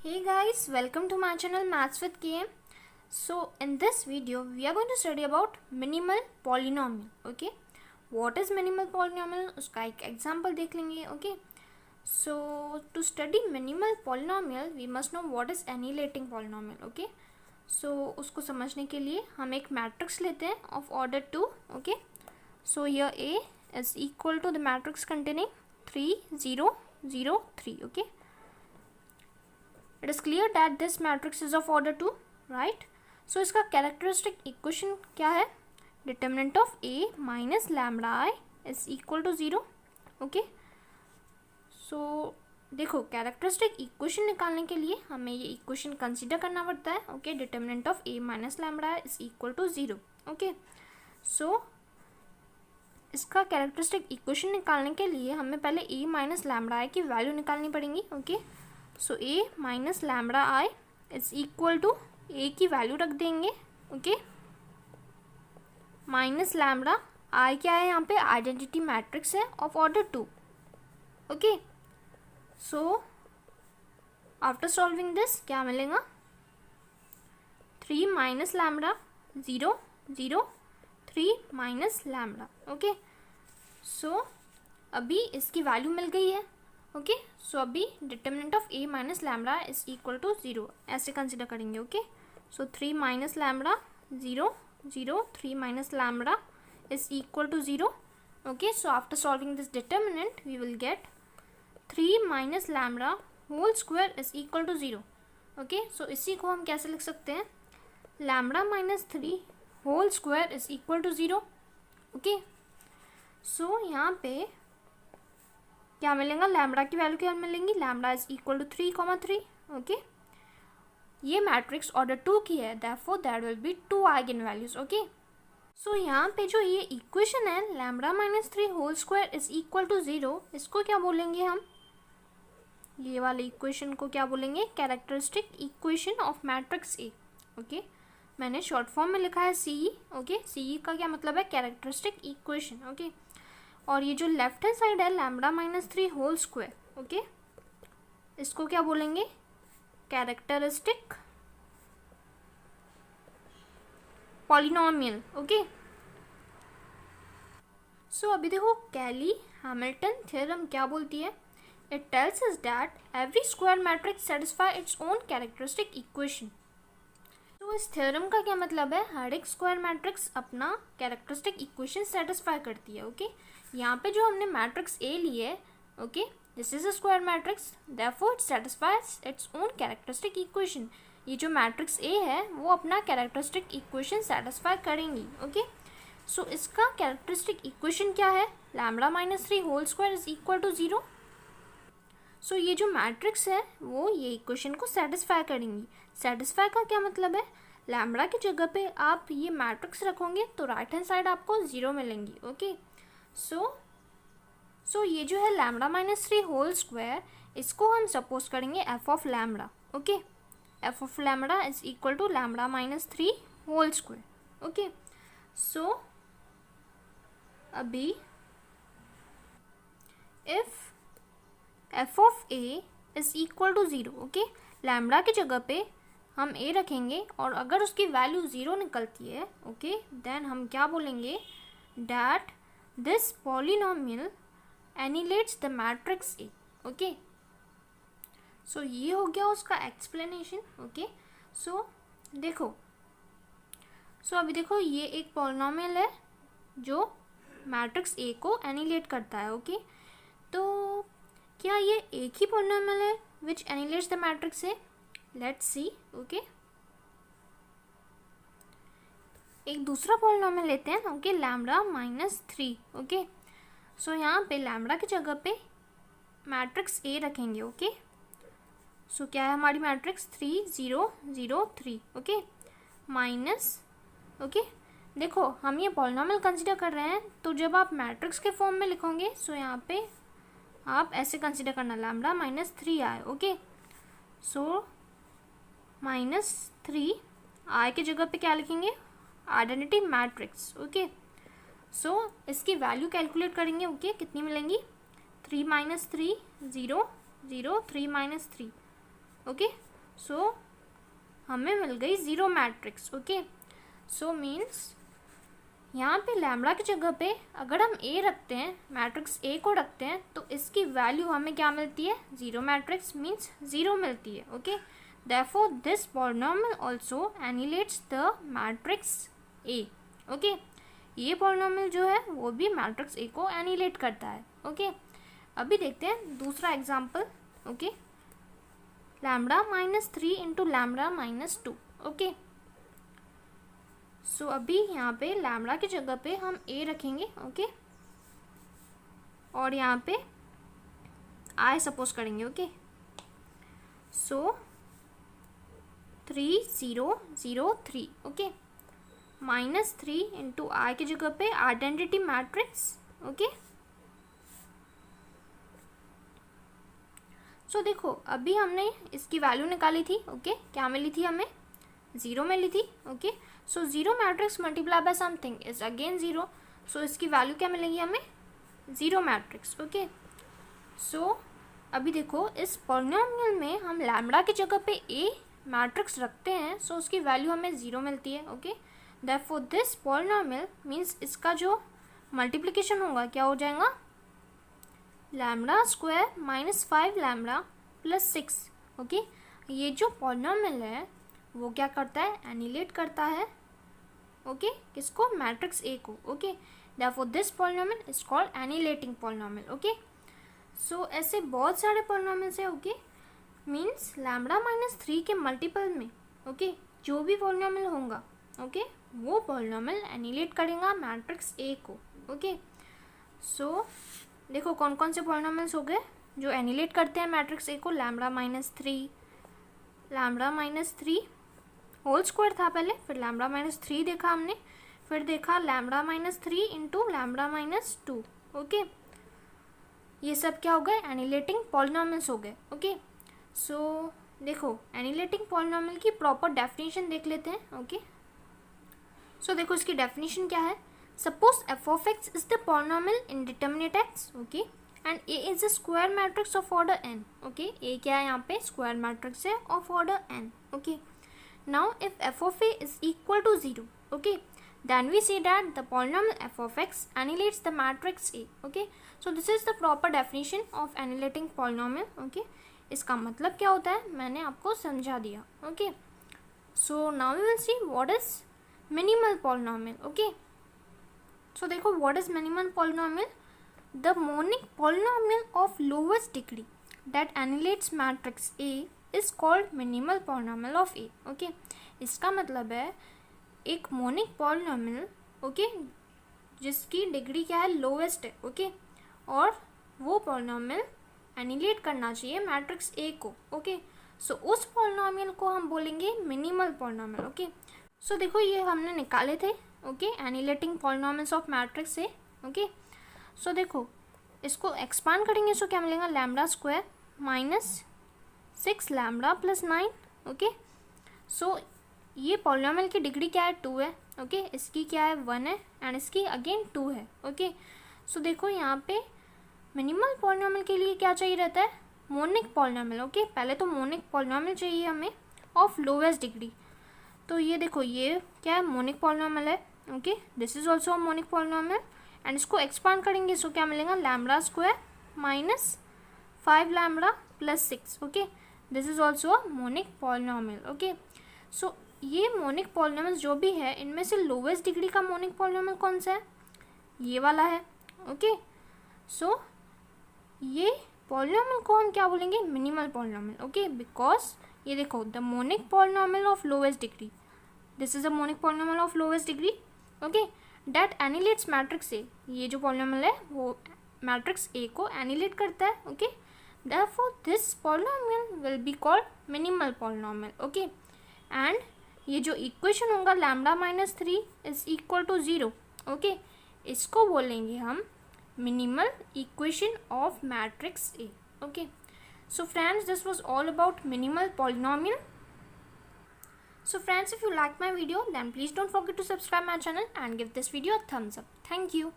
Hey guys, welcome to my channel Maths with KM. So in this video we are going to study about minimal polynomial. Okay, what is minimal polynomial? उसका एक example देख लेंगे. Okay, so to study minimal polynomial we must know what is annihilating polynomial. Okay, so उसको समझने के लिए हम एक matrix लेते हैं of order 2. Okay, so here A is equal to the matrix containing 3 0 0 3. Okay, it is clear that this matrix is of order 2, right? So इसका characteristic equation क्या है? Determinant of A minus lambda I is equal to 0. Okay, so देखो characteristic equation निकालने के लिए हमें ये equation consider करना पड़ता है. Okay, determinant of A minus lambda I is equal to 0. Okay, so इसका characteristic equation निकालने के लिए हमें पहले A minus lambda I की value निकालनी पड़ेगी. Okay, so A minus lambda I is equal to A की वैल्यू रख देंगे. ओके, माइनस लैम्बडा आई क्या है यहाँ पे? आइडेंटिटी मैट्रिक्स है of order 2. Okay, so after solving this क्या मिलेगा? 3 minus lambda 0 0 3 minus lambda. Okay, so अभी इसकी वैल्यू मिल गई है. ओके, सो अभी determinant of A minus lambda is equal to 0 ऐसे कंसिडर करेंगे. Okay, so 3 minus lambda 0 0 3 minus lambda is equal to 0. Okay, so after solving this determinant we will get 3 minus lambda whole square is equal to 0. Okay, so इसी को हम कैसे लिख सकते हैं? Lambda minus 3 whole square is equal to 0. Okay, so यहाँ पे क्या मिलेगा? लैम्बडा की वैल्यू क्या मिलेंगी? Lambda is equal to 3,3. Okay, ये मैट्रिक्स ऑर्डर 2 की है, therefore that will be 2 eigen values. Okay, so यहाँ पे जो ये इक्वेशन है lambda minus 3 whole square is equal to 0, इसको क्या बोलेंगे हम? ये वाले इक्वेशन को क्या बोलेंगे? Characteristic equation of matrix A. Okay, मैंने शॉर्ट फॉर्म में लिखा है सीई. ओके, सीई का क्या मतलब है? Characteristic equation. ओके, और ये जो लेफ्ट हैंड साइड है lambda minus 3 whole square. Okay, इसको क्या बोलेंगे? Characteristic polynomial. ओके, सो अभी देखो कैली हैमिल्टन थ्योरम क्या बोलती है? It tells us that every square matrix satisfy it's own characteristic equation. तो इस थ्योरम का क्या मतलब है? हर एक स्क्वायर मैट्रिक्स अपना कैरेक्टरिस्टिक इक्वेशन सेटिस्फाई करती है. ओके, यहाँ पे जो हमने मैट्रिक्स ए ली है, okay, this is a square matrix, therefore it satisfies its own characteristic equation. ये जो मैट्रिक्स ए है वो अपना कैरेक्टरिस्टिक इक्वेशन सेटिस्फाई करेंगी. ओके, सो इसका कैरेक्टरिस्टिक इक्वेशन क्या है? Lambda minus 3 whole square is equal to 0. So ये जो मैट्रिक्स है वो ये इक्वेशन को सेटिस्फाई करेंगी. सेटिस्फाई का क्या मतलब है? लैम्बडा की जगह पे आप ये मैट्रिक्स रखोगे तो राइट हैंड साइड आपको 0 मिलेंगी. ओके, सो ये जो है लैम्बडा माइनस 3 होल स्क्वायर, इसको हम सपोज करेंगे f of lambda. Okay, f of lambda is equal to lambda minus 3 whole square. Okay, so अभी if f of A is equal to 0, okay, lambda की जगह पे हम ए रखेंगे और अगर उसकी वैल्यू 0 निकलती है, ओके, देन हम क्या बोलेंगे? That this polynomial annihilates the matrix A. Okay, so ये हो गया उसका एक्सप्लेनेशन. ओके, सो देखो, सो अभी देखो ये एक पॉलिनोमियल है जो मैट्रिक्स ए को एनिलेट करता है. ओके, तो क्या ये एक ही पॉलिनोमियल है which annihilates the matrix A? Let's see. Okay, एक दूसरा पॉलिनोमियल लेते हैं. Okay, lambda minus 3. Okay, so यहाँ पे लैम्बडा की जगह पे मैट्रिक्स ए रखेंगे. ओके, सो क्या है हमारी मैट्रिक्स? 3 0 0 3. Okay, minus. ओके, देखो हम ये पॉलिनोमियल कंसिडर कर रहे हैं, तो जब आप मैट्रिक्स के फॉर्म में लिखोगे सो यहाँ पे आप ऐसे कंसिडर करना, लैम्बडा माइनस 3 आए. ओके, सो माइनस 3 आई की जगह पे क्या लिखेंगे? Identity matrix. ओके, सो इसकी वैल्यू कैलकुलेट करेंगे. ओके, कितनी मिलेंगी? 3 माइनस 3 0 0 3 माइनस 3. ओके, सो हमें मिल गई zero matrix. Okay, so means यहाँ पे लैम्बडा की जगह पे अगर हम ए रखते हैं, मैट्रिक्स ए को रखते हैं, तो इसकी वैल्यू हमें क्या मिलती है? ज़ीरो मैट्रिक्स मीन्स ज़ीरो मिलती है। Okay, therefore this polynomial also annelids the matrix A. Okay, ये पॉलिनोमियल जो है वो भी मैट्रिक्स ए को एनिलेट करता है। ओके, अभी देखते हैं दूसरा example. Okay, lambda -3 into lambda -2। Okay, so अभी यहाँ पे लैम्बडा की जगह पे हम ए रखेंगे। ओके, और यहाँ पे आई सपोज करेंगे। Okay, so 3 0 0 3। ओके, -3 इंटू आई की जगह पे आइडेंटिटी मैट्रिक्स। ओके, सो देखो अभी हमने इसकी वैल्यू निकाली थी। ओके, क्या मिली थी हमें? ज़ीरो मिली थी। Okay, so zero matrix multiply by something is again zero, so इसकी वैल्यू क्या मिलेगी हमें? Zero matrix. ओके, सो अभी देखो इस पॉलिनोमियल में हम लैम्बडा की जगह पे ए मैट्रिक्स रखते हैं, सो उसकी वैल्यू हमें ज़ीरो मिलती है। Okay, therefore this polynomial means इसका जो मल्टीप्लिकेशन होगा क्या हो जाएगा? Lambda square -5 lambda plus 6। Okay, ये जो पॉलिनोमियल है वो क्या करता है? एनिलेट करता है। ओके, किसको? मैट्रिक्स ए को। Okay, therefore this polynomial is called annihilating polynomial. Okay, so ऐसे बहुत सारे पॉलिनोमियल्स है। ओके, मीन्स लैम्बडा -3 के मल्टीपल में ओके जो भी पॉलिनोमियल होगा ओके वो पॉलिनोमियल एनिलेट करेगा मैट्रिक्स ए को। ओके, सो देखो कौन कौन से पॉलिनोमियल्स हो गए जो एनिलेट करते हैं मैट्रिक्स ए को? लैम्बडा -3 होल स्क्वायर था पहले, फिर लैम्बडा -3 देखा हमने, फिर देखा लैम्बडा -3 इंटू लैम्बडा -2। ओके, ये सब क्या हो गए? एनिलेटिंग पॉलिनोमियल्स हो गए। ओके, सो देखो एनिलेटिंग पॉलिनोमियल की प्रॉपर डेफिनेशन देख लेते हैं। ओके, सो देखो इसकी डेफिनेशन क्या है? Suppose f of x is the polynomial indeterminate x, okay, and A is a square matrix of order n, okay, A क्या है यहाँ पे? square matrix है of order n, okay. Now if f of A is equal to 0, okay, then we see that the polynomial f of x annihilates the matrix A, okay. So this is the proper definition of annihilating polynomial, okay. इसका मतलब क्या होता है मैंने आपको समझा दिया। okay, so now we will see what is minimal polynomial, okay. So देखो what is minimal polynomial? The monic polynomial of lowest degree that annihilates matrix A is called minimal polynomial of A. Okay, इसका मतलब है एक monic polynomial okay जिसकी degree क्या है? Lowest है। Okay, और वो polynomial एनिलेट करना चाहिए मैट्रिक्स A को। ओके, सो उस polynomial को हम बोलेंगे मिनिमल polynomial। ओके, सो देखो ये हमने निकाले थे okay annihilating polynomials of matrix से। ओके, सो देखो इसको एक्सपांड करेंगे सो क्या मिलेगा? Lambda square -6 lambda plus 9। Okay, so ये पॉलिनोमियल की डिग्री क्या है? 2 है। ओके, इसकी क्या है? 1 है, एंड इसकी अगेन 2 है। ओके, सो देखो यहाँ पे मिनिमल पॉलिनोमियल के लिए क्या चाहिए रहता है? Monic polynomial. ओके, पहले तो मोनिक पॉलिनोमियल चाहिए हमें ऑफ लोवेस्ट डिग्री। तो ये देखो ये क्या है? मोनिक पॉलिनोमियल है। Okay, this is also monic polynomial, and इसको एक्सपांड करेंगे सो क्या मिलेगा? Lambda square -5 lambda plus 6। Okay, this is also a monic polynomial. Okay, so ये मोनिक पॉलिनोमियल जो भी है इनमें से लोवेस्ट डिग्री का मोनिक पॉलिनोमियल कौन सा है? ये वाला है। ओके, सो ये पॉलिनोमियल को हम क्या बोलेंगे? Minimal polynomial. ओके, बिकॉज ये देखो the monic polynomial of lowest degree, this is a monic polynomial of lowest degree. Okay, that annihilates matrix A, ये जो पॉलिनोमियल है वो मैट्रिक्स ए को एनिलेट करता है। Okay, therefore this polynomial will be called minimal polynomial. Okay, and ये जो equation होगा lambda -3 is equal to 0। Okay, इसको बोलेंगे हम minimal equation of matrix A. Okay, so friends this was all about minimal polynomial. So friends, if you like my video then please don't forget to subscribe my channel and give this video a thumbs up. Thank you.